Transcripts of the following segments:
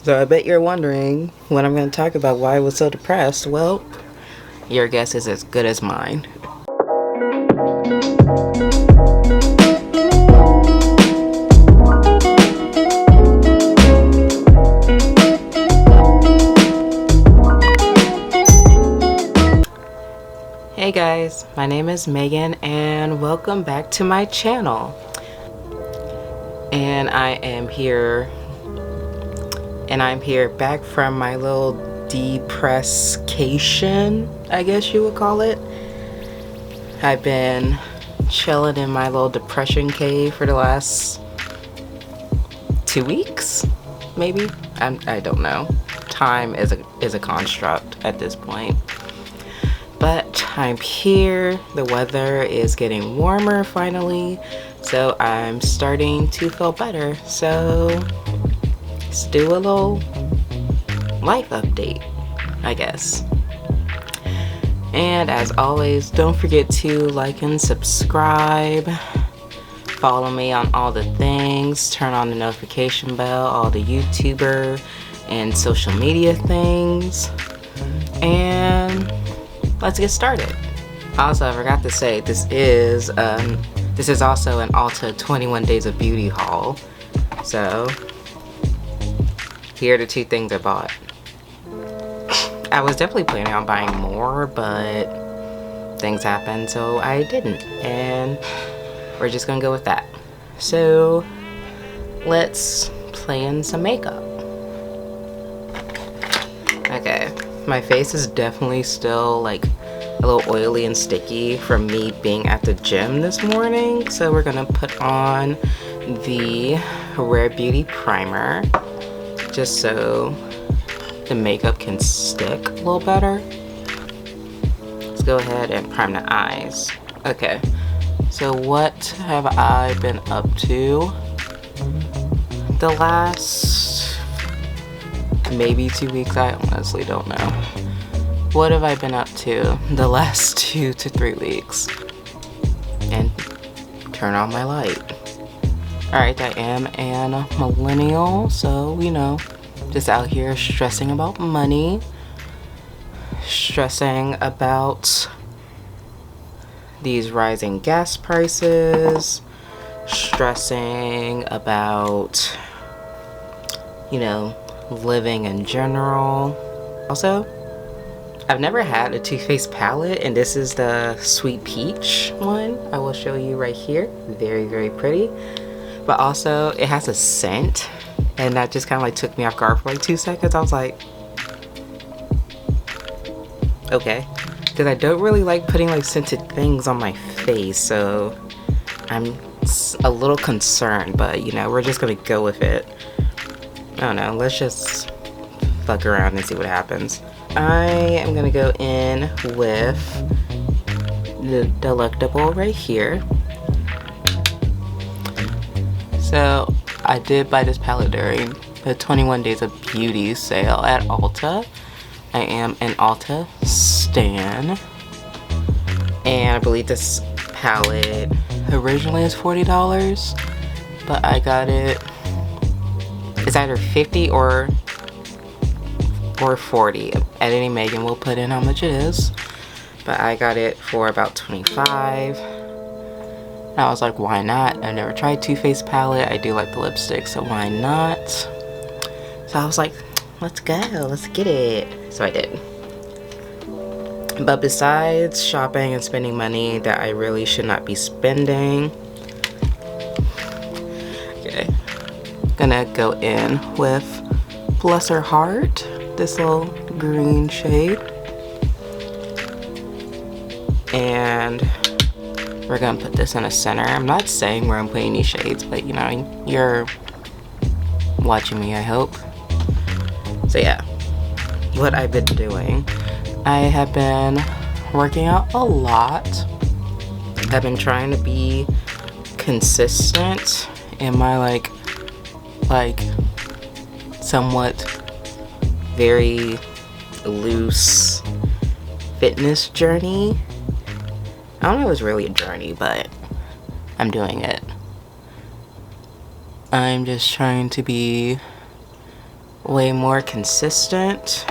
So I bet you're wondering when I'm going to talk about why I was so depressed. Well, your guess is as good as mine. Hey guys, my name is Megan and welcome back to my channel. And I'm here back from my little depresscation, I guess you would call it. I've been chilling in my little depression cave for the last 2 weeks, maybe. I don't know. Time is a construct at this point. But I'm here. The weather is getting warmer finally, so I'm starting to feel better. So let's do a little life update, I guess. And as always, don't forget to like and subscribe. Follow me on all the things. Turn on the notification bell, all the YouTuber and social media things. And let's get started. Also, I forgot to say, this is also an Ulta 21 Days of Beauty haul. So here are the two things I bought. I was definitely planning on buying more, but things happened, so I didn't. And we're just gonna go with that. So let's plan some makeup. Okay, my face is definitely still like a little oily and sticky from me being at the gym this morning. So we're gonna put on the Rare Beauty primer just so the makeup can stick a little better. Let's go ahead and prime the eyes. Okay, so what have I been up to the last maybe 2 weeks? I honestly don't know. What have I been up to the last 2 to 3 weeks? And turn on my light. Alright, I am a millennial, so you know, just out here stressing about money, stressing about these rising gas prices, stressing about, you know, living in general. Also, I've never had a Too Faced palette, and this is the Sweet Peach one. I will show you right here. Very, very pretty. But also, it has a scent, and that just kind of like took me off guard for like 2 seconds. I was like, okay. Because I don't really like putting like scented things on my face, so I'm a little concerned, but you know, we're just gonna go with it. I don't know, let's just fuck around and see what happens. I am gonna go in with the Delectable right here. So I did buy this palette during the 21 Days of Beauty sale at Ulta. I am an Ulta stan, and I believe this palette originally is $40, but I got it, it's either 50 or 40. Editing Megan will put in how much it is, but I got it for about 25. And I was like, why not? I've never tried Too Faced palette. I do like the lipstick, so why not? So I was like, let's go, let's get it. So I did. But besides shopping and spending money that I really should not be spending, okay, gonna go in with Bless Her Heart, this little green shade, and we're gonna put this in the center. I'm not saying where I'm putting these shades, but you know, you're watching me, I hope. So yeah, what I've been doing, I have been working out a lot. I've been trying to be consistent in my like somewhat very loose fitness journey. I don't know if it's really a journey, but I'm doing it. I'm just trying to be way more consistent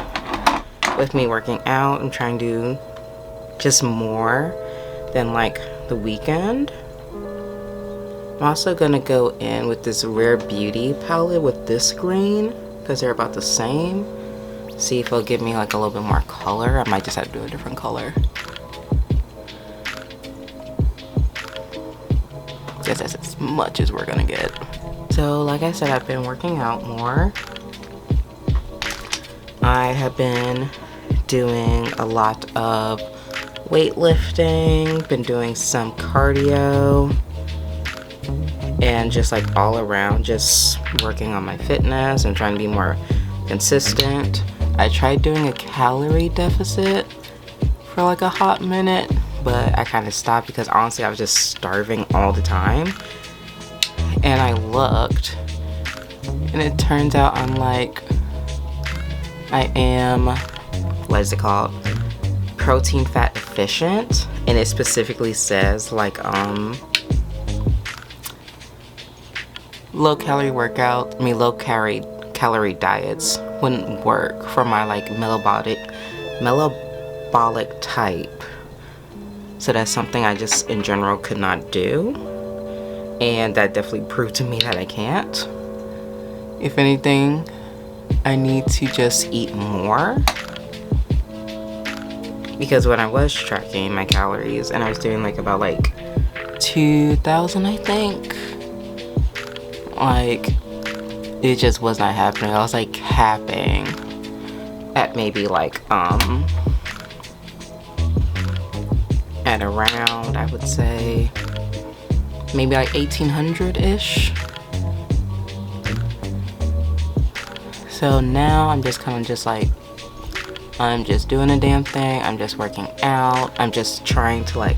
with me working out. I'm trying to do just more than like the weekend. I'm also gonna go in with this Rare Beauty palette with this green because they're about the same. See if it'll give me like a little bit more color. I might just have to do a different color. Guess that's as much as we're gonna get. So like I said, I've been working out more. I have been doing a lot of weightlifting, been doing some cardio, and just like all around just working on my fitness and trying to be more consistent. I tried doing a calorie deficit for like a hot minute, but I kind of stopped because honestly I was just starving all the time. And I looked and it turns out I am, what is it called? Protein fat deficient, and it specifically says like low calorie diets wouldn't work for my like metabolic type. So that's something I just in general could not do, and that definitely proved to me that I can't. If anything, I need to just eat more, because when I was tracking my calories and I was doing like about like 2,000 I think, like it just was not happening. I was like capping at maybe like at around, I would say maybe like 1,800-ish. So now I'm just kind of just like, I'm just doing a damn thing. I'm just working out. I'm just trying to like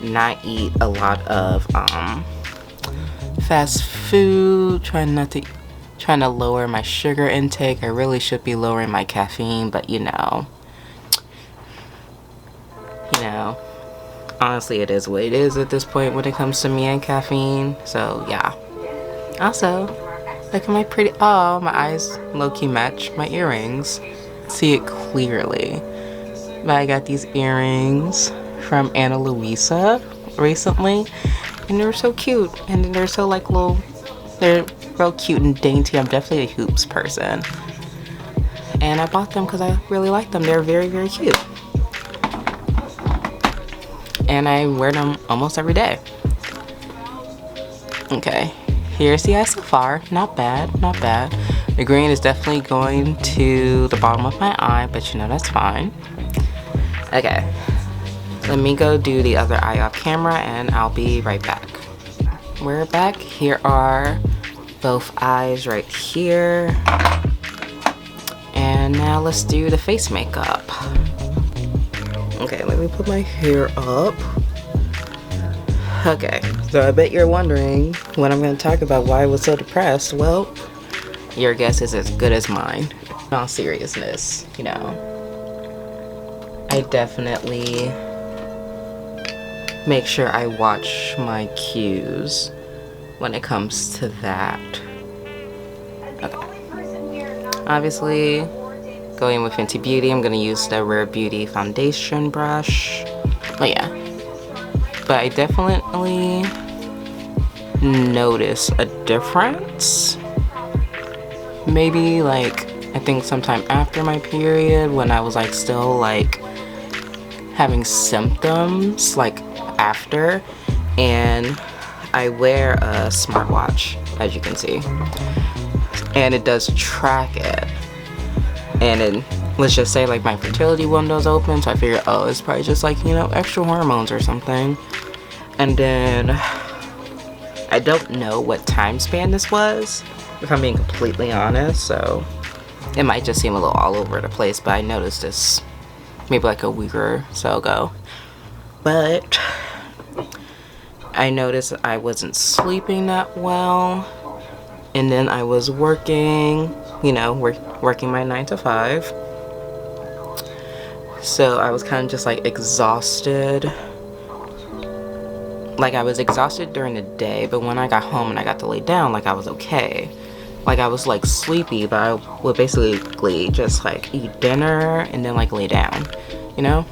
not eat a lot of fast food, trying to lower my sugar intake. I really should be lowering my caffeine, but you know, honestly it is what it is at this point when it comes to me and caffeine. So yeah. Also, look at my pretty, oh, my eyes low-key match my earrings. See it clearly. But I got these earrings from Ana Luisa recently, and they're so cute, and they're so like little, they're real cute and dainty. I'm definitely a hoops person, and I bought them because I really like them. They're very, very cute, and I wear them almost every day. Okay, here's the eye so far. Not bad, not bad. The green is definitely going to the bottom of my eye, but you know, that's fine. Okay, let me go do the other eye off camera and I'll be right back. We're back. Here are both eyes right here. And now let's do the face makeup. Okay, let me put my hair up. Okay, so I bet you're wondering when I'm going to talk about why I was so depressed. Well, your guess is as good as mine. In all seriousness, you know, I definitely make sure I watch my cues when it comes to that. Okay. Obviously, going with Fenty Beauty, I'm gonna use the Rare Beauty foundation brush. But yeah, but I definitely notice a difference. Maybe like, I think sometime after my period, when I was like still like having symptoms like after, and I wear a smartwatch, as you can see, and it does track it, and it, let's just say like my fertility window's open, so I figured, oh, it's probably just like, you know, extra hormones or something. And then I don't know what time span this was, if I'm being completely honest, so it might just seem a little all over the place, but I noticed this maybe like a week or so ago. But I noticed I wasn't sleeping that well, and then I was working, you know, working my 9 to 5, so I was kind of just like exhausted. Like I was exhausted during the day, but when I got home and I got to lay down, like I was okay. like I was like sleepy, but I would basically just like eat dinner and then like lay down, you know?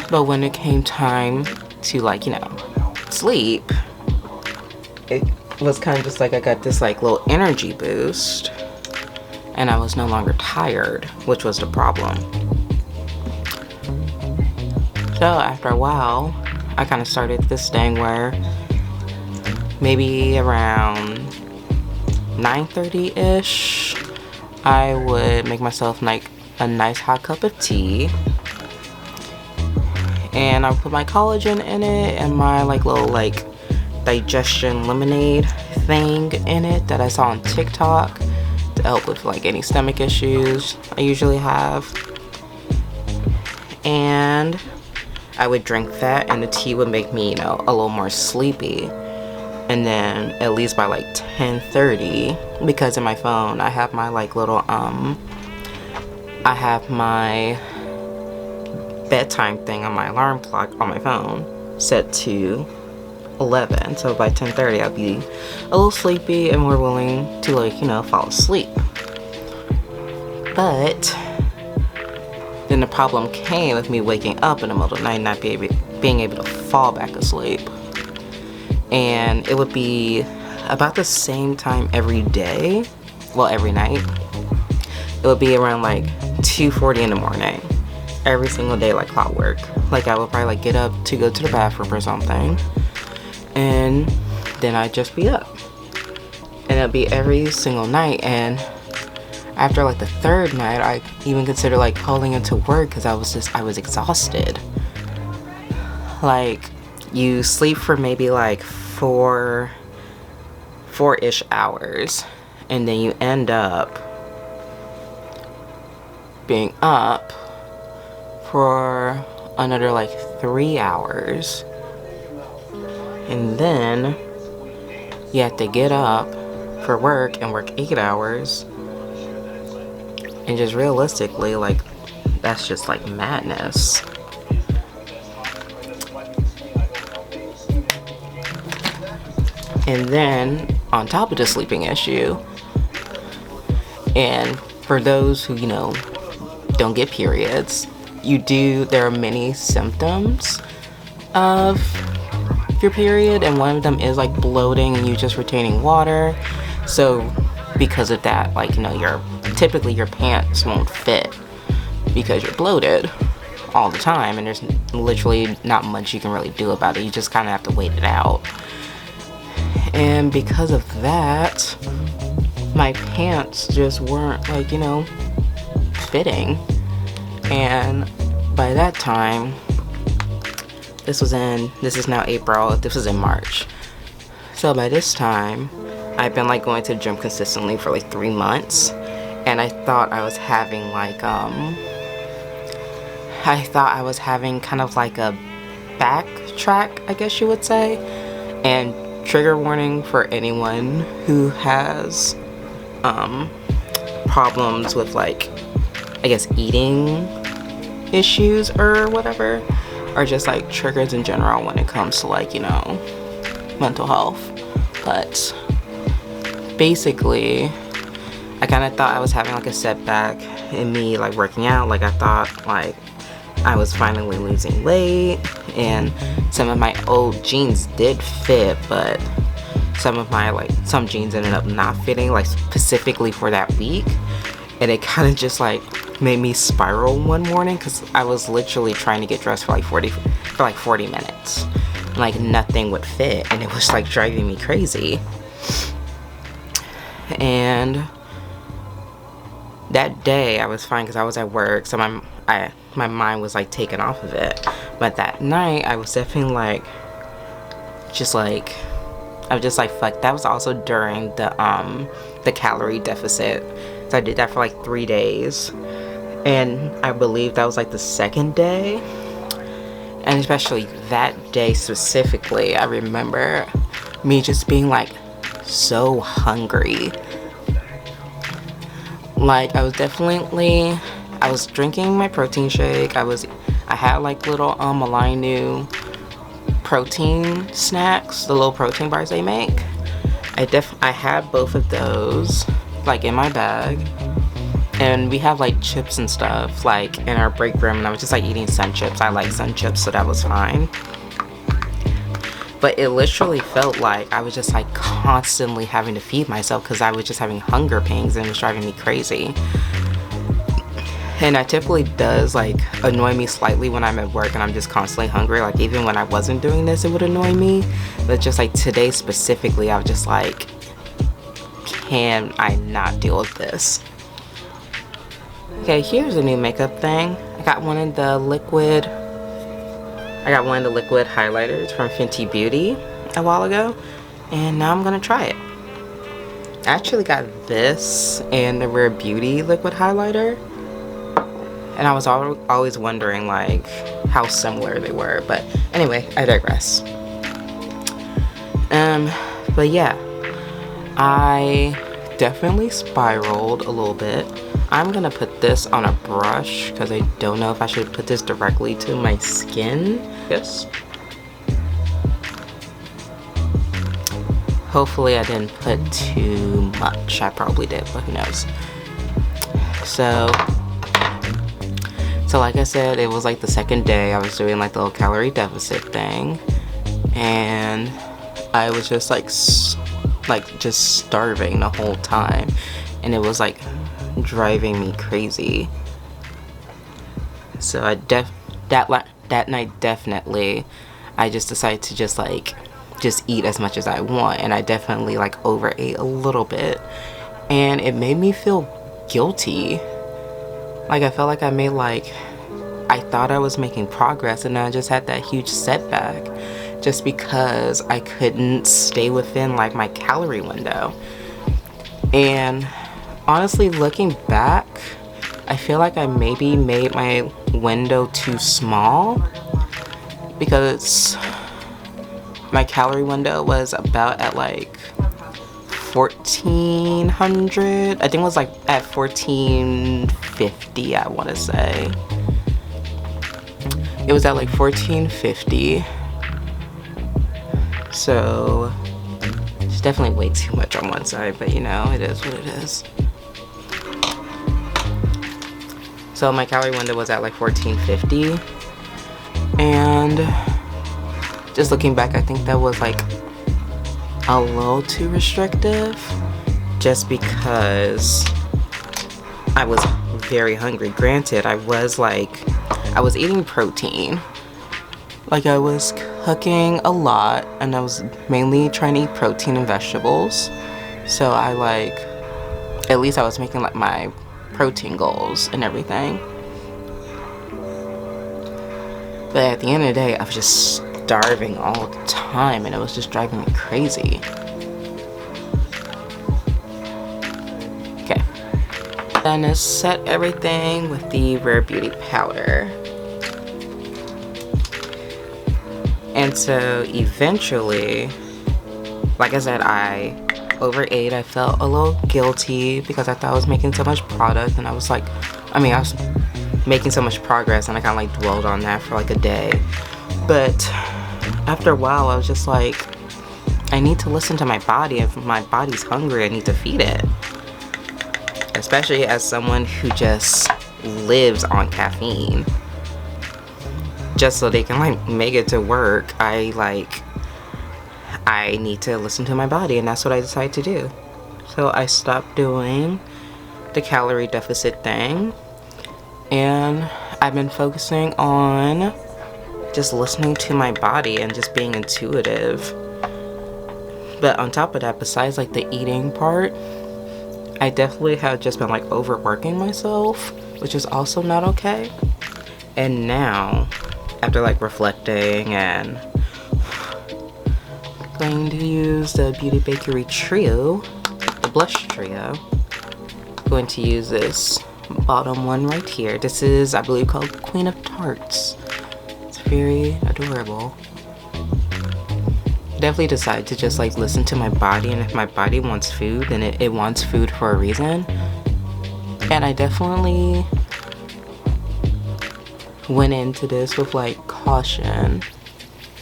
But when it came time to like, you know, sleep, it was kind of just like I got this like little energy boost and I was no longer tired, which was the problem. So after a while, I kind of started this thing where maybe around 9:30-ish, I would make myself like a nice hot cup of tea, and I would put my collagen in it and my like little like digestion lemonade thing in it that I saw on TikTok to help with like any stomach issues I usually have. And I would drink that, and the tea would make me, you know, a little more sleepy. And then at least by like 10:30, because in my phone I have my like little I have my bedtime thing on my alarm clock on my phone set to 11. So by 10:30 I'll be a little sleepy and more willing to like, you know, fall asleep. But then the problem came with me waking up in the middle of the night and not being able to fall back asleep. And it would be about the same time every day, well, every night. It would be around like 2:40 in the morning, every single day, like clockwork. Like I would probably like get up to go to the bathroom or something, and then I'd just be up. And it'd be every single night. And after like the third night, I even considered like calling into work because I was exhausted. Like, you sleep for maybe like four-ish hours, and then you end up being up for another like 3 hours, and then you have to get up for work and work 8 hours. And just realistically, like, that's just like madness. And then on top of the sleeping issue, and for those who, you know, don't get periods, there are many symptoms of your period, and one of them is like bloating and you just retaining water. So because of that, like, you know, typically your pants won't fit because you're bloated all the time, and there's literally not much you can really do about it. You just kind of have to wait it out. And because of that, my pants just weren't like, you know, fitting. And by that time, this is now April, this was in March. So by this time, I've been like going to the gym consistently for like 3 months, and I thought I was having like kind of like a backtrack, I guess you would say. And trigger warning for anyone who has problems with like, I guess, eating issues or whatever, or just like triggers in general when it comes to like, you know, mental health. But basically, I kind of thought I was having like a setback in me like working out. Like I thought like I was finally losing weight, and some of my old jeans did fit, but some jeans ended up not fitting, like specifically for that week. And it kind of just like made me spiral one morning, because I was literally trying to get dressed for like 40 minutes. Like nothing would fit, and it was like driving me crazy. And that day I was fine because I was at work, so my mind was like taken off of it. But that night I was definitely like, I was just like, fuck. That was also during the calorie deficit, so I did that for like 3 days, and I believe that was like the second day. And especially that day specifically, I remember me just being like so hungry. Like I was drinking my protein shake. I had like little Alinu protein snacks, the little protein bars they make. I I have both of those like in my bag, and we have like chips and stuff like in our break room, and I was just like eating Sun Chips. I like Sun Chips, so that was fine. But it literally felt like I was just like constantly having to feed myself because I was just having hunger pangs, and it was driving me crazy. And that typically does like annoy me slightly when I'm at work and I'm just constantly hungry. Like even when I wasn't doing this, it would annoy me. But just like today specifically, I was just like, can I not deal with this? Okay, here's a new makeup thing. I got one of the liquid highlighters from Fenty Beauty a while ago, and now I'm gonna try it. I actually got this and the Rare Beauty liquid highlighter, and I was always wondering like how similar they were, but anyway, I digress. But yeah, I definitely spiraled a little bit. I'm gonna put this on a brush because I don't know if I should put this directly to my skin. Yes. Hopefully I didn't put too much. I probably did, but who knows. So like I said, it was like the second day I was doing like the little calorie deficit thing, and I was just like just starving the whole time, and it was like driving me crazy. So that night definitely I just decided to just eat as much as I want, and I definitely like overate a little bit, and it made me feel guilty. Like I felt like I thought I was making progress, and then I just had that huge setback just because I couldn't stay within like my calorie window. And honestly, looking back, I feel like I maybe made my window too small, because my calorie window was about at like 1400. I think it was like at 1450, I want to say. It was at like 1450. So it's definitely way too much on one side, but you know, it is what it is. So my calorie window was at like 1450, and just looking back, I think that was like a little too restrictive, just because I was very hungry. Granted, I was eating protein. Like I was cooking a lot, and I was mainly trying to eat protein and vegetables. So at least I was making like my protein goals and everything. But at the end of the day, I was just starving all the time, and it was just driving me crazy. Okay. Then I set everything with the Rare Beauty powder. And so eventually, like I said, I overate. I felt a little guilty because I thought I was making so much product, and I was making so much progress, and I kind of like dwelled on that for like a day. But after a while, I was just like, I need to listen to my body. If my body's hungry, I need to feed it. Especially as someone who just lives on caffeine. Just so they can like make it to work, I need to listen to my body, and that's what I decided to do. So I stopped doing the calorie deficit thing, and I've been focusing on just listening to my body and just being intuitive. But on top of that, besides like the eating part, I definitely have just been like overworking myself, which is also not okay. And now, after like reflecting and going to use the Beauty Bakery Trio, the blush trio, I'm going to use this bottom one right here. This is, I believe, called Queen of Tarts. It's very adorable. Definitely decide to just like listen to my body, and if my body wants food, then it wants food for a reason. And I definitely went into this with like caution,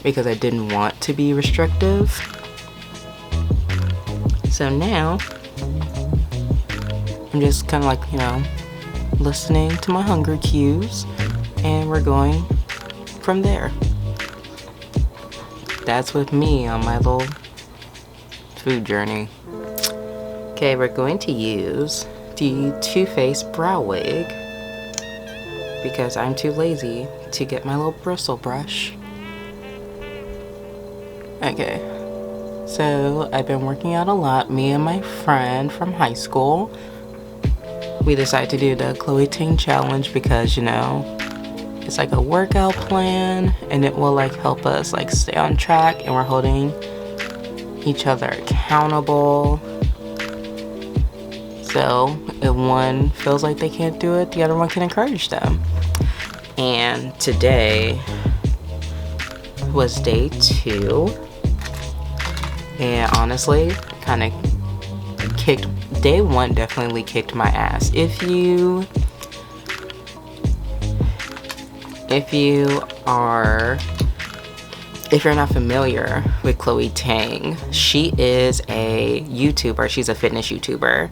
because I didn't want to be restrictive. So now I'm just kind of like, listening to my hunger cues, and we're going from there. That's with me on my little food journey. Okay, we're going to use the Too Faced Brow Wig because I'm too lazy to get my little bristle brush. Okay, so I've been working out a lot. Me and my friend from high school, we decided to do the Chloe Ting challenge because, it's like a workout plan and it will like help us like stay on track, and we're holding each other accountable. So if one feels like they can't do it, the other one can encourage them. And today was day 2, and honestly, kind of day 1 definitely kicked my ass. If you're not familiar with Chloe Ting, she is a YouTuber. She's a fitness YouTuber,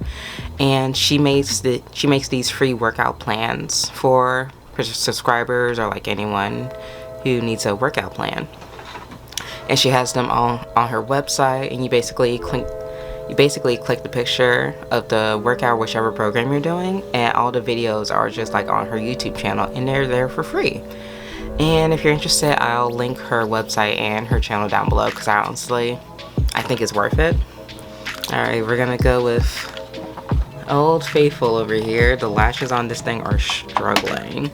and she makes these free workout plans for subscribers or like anyone who needs a workout plan. And she has them on her website, and you basically click the picture of the workout, whichever program you're doing, and all the videos are just like on her YouTube channel, and they're there for free. And if you're interested, I'll link her website and her channel down below because I think it's worth it. Alright, we're gonna go with Old Faithful over here. The lashes on this thing are struggling.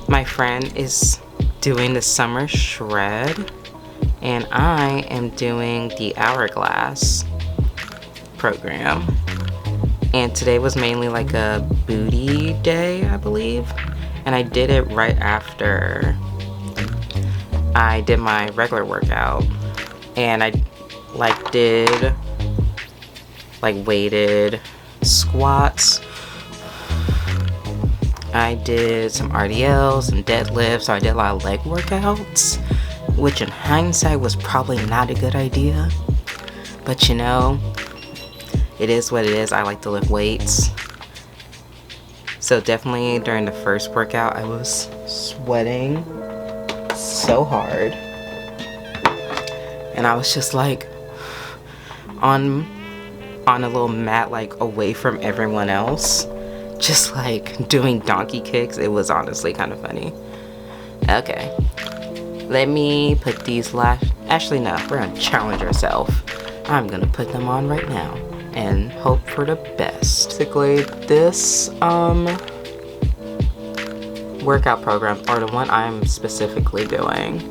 My friend is doing the summer shred, and I am doing the hourglass program. And today was mainly like a booty day, I believe, and I did it right after I did my regular workout, and I did weighted squats. I did some RDLs and deadlifts, so I did a lot of leg workouts, which in hindsight was probably not a good idea, but it is what it is. I like to lift weights. So definitely during the first workout, I was sweating so hard. And I was just like on a little mat, like away from everyone else, just like doing donkey kicks. It was honestly kind of funny. Okay. Let me put these actually no, we're gonna challenge ourselves. I'm gonna put them on right now and hope for the best. Basically, this workout program, or the one I'm specifically doing,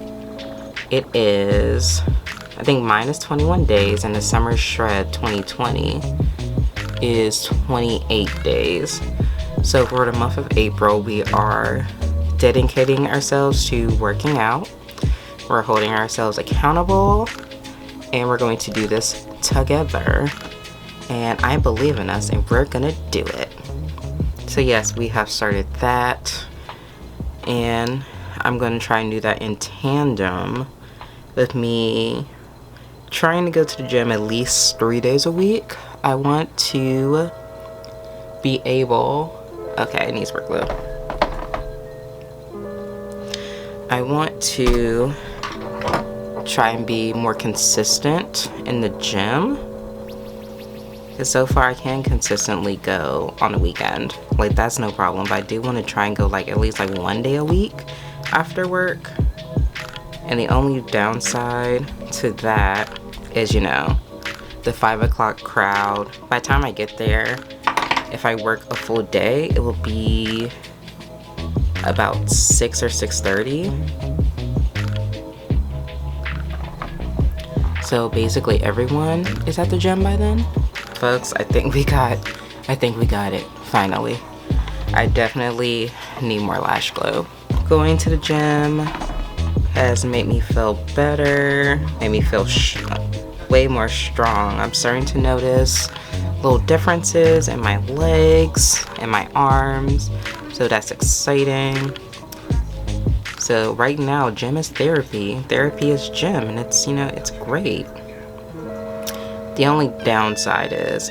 it is, I think mine is 21 days, and the Summer Shred 2020 is 28 days. So for the month of April, we are dedicating ourselves to working out. We're holding ourselves accountable, and we're going to do this together. And I believe in us, and we're gonna do it. So yes, we have started that, and I'm gonna try and do that in tandem with me trying to go to the gym at least 3 days a week. I want to be able, okay, it needs work glue. I want to try and be more consistent in the gym, because so far I can consistently go on the weekend. Like, that's no problem, but I do want to try and go like at least like 1 day a week after work. And the only downside to that is, the 5 o'clock crowd. By the time I get there, if I work a full day, it will be about 6 or 6:30. So basically everyone is at the gym by then. Folks, I think we got it, finally. I definitely need more lash glue. Going to the gym has made me feel better, made me feel way more strong. I'm starting to notice little differences in my legs and my arms, so that's exciting. So right now, gym is therapy. Therapy is gym, and it's, it's great. The only downside is,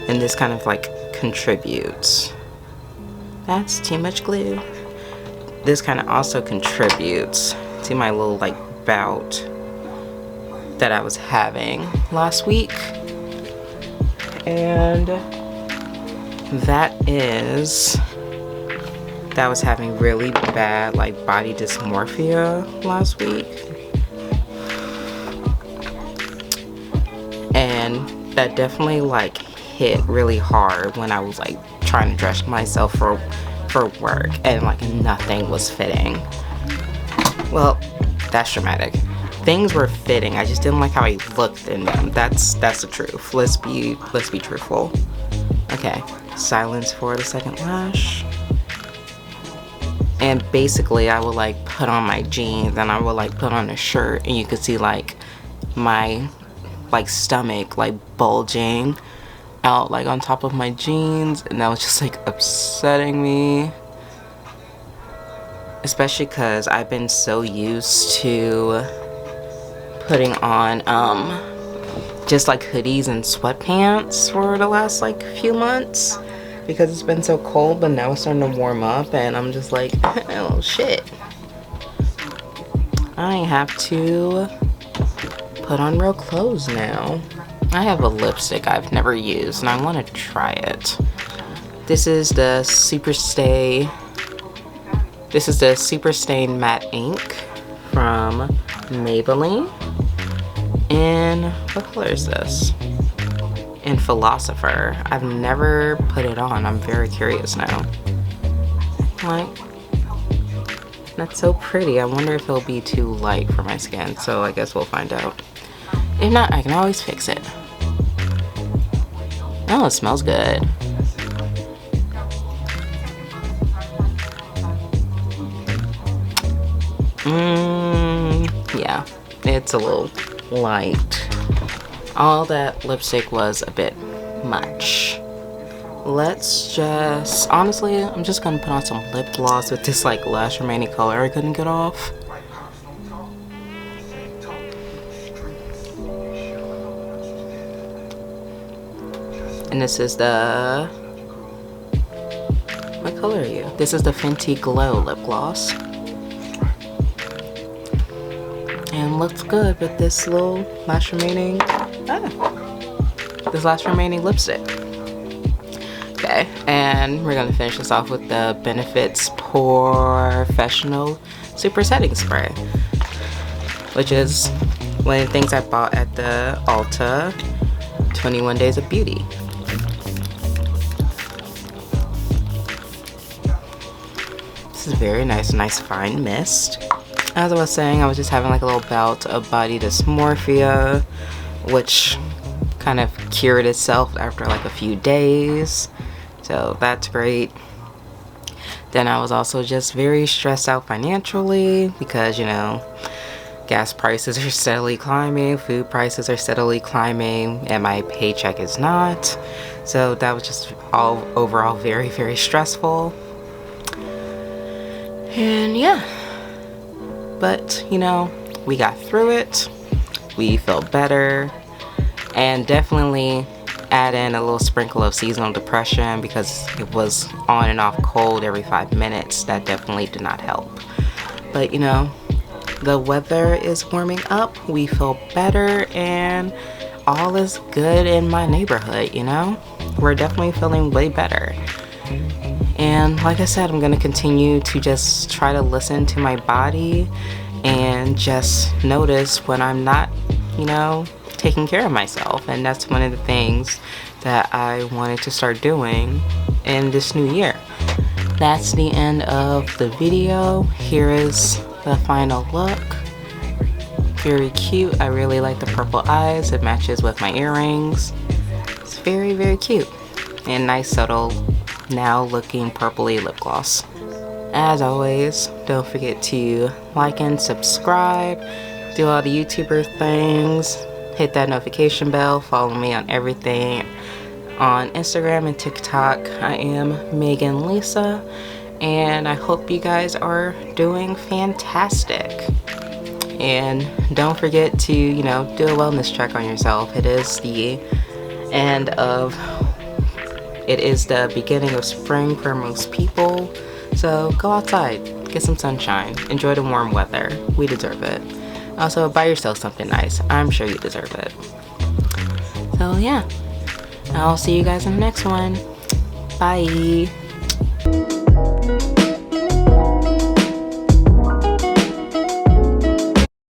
and this kind of like contributes, that's too much glue. This kind of also contributes to my little like bout that I was having last week. And that I was having really bad like body dysmorphia last week. And that definitely like hit really hard when I was like trying to dress myself for work and like nothing was fitting. Well, that's dramatic. Things were fitting, I just didn't like how I looked in them. That's the truth. Let's be truthful. Okay, silence for the second lash. And basically I would like put on my jeans and I would like put on a shirt and you could see like my like stomach like bulging out like on top of my jeans, and that was just like upsetting me, especially because I've been so used to putting on just like hoodies and sweatpants for the last like few months because it's been so cold, but now it's starting to warm up and I'm just like, oh shit, I have to put on real clothes now. I have a lipstick I've never used and I want to try it. This is the Super Stay Matte Ink from Maybelline. And what color is this? In Philosopher. I've never put it on. I'm very curious now. Like, that's so pretty. I wonder if it'll be too light for my skin, so I guess we'll find out. If not, I can always fix it. Oh, it smells good. Yeah, it's a little light. All that lipstick was a bit much. Let's just, honestly, I'm just gonna put on some lip gloss with this like last remaining color I couldn't get off. And this is the, what color are you? This is the Fenty Glow lip gloss. And looks good with this little last remaining, this last remaining lipstick. Okay, and we're gonna finish this off with the Benefits Professional Super Setting Spray, which is one of the things I bought at the Ulta 21 Days of Beauty. This is very nice fine mist. As I was saying, I was just having like a little bout of body dysmorphia, which kind of cured itself after like a few days, so that's great. Then I was also just very stressed out financially because, you know, gas prices are steadily climbing, food prices are steadily climbing, and my paycheck is not. So that was just all overall very stressful. And yeah, but you know, we got through it, we felt better, and definitely add in a little sprinkle of seasonal depression because it was on and off cold every 5 minutes. That definitely did not help. But you know, the weather is warming up, we feel better, and all is good in my neighborhood, you know? We're definitely feeling way better. And like I said, I'm gonna continue to just try to listen to my body and just notice when I'm not, you know, taking care of myself. And that's one of the things that I wanted to start doing in this new year. That's the end of the video. Here is the final look. Very cute. I really like the purple eyes. It matches with my earrings. It's very cute. And nice subtle, now looking purpley lip gloss. As always, don't forget to like and subscribe, do all the YouTuber things, hit that notification bell, follow me on everything on Instagram and TikTok. I am Megan Lisa, and I hope you guys are doing fantastic. And don't forget to, do a wellness check on yourself. It is the beginning of spring for most people. So go outside, get some sunshine, enjoy the warm weather. We deserve it. Also, buy yourself something nice. I'm sure you deserve it. So yeah, I'll see you guys in the next one. Bye.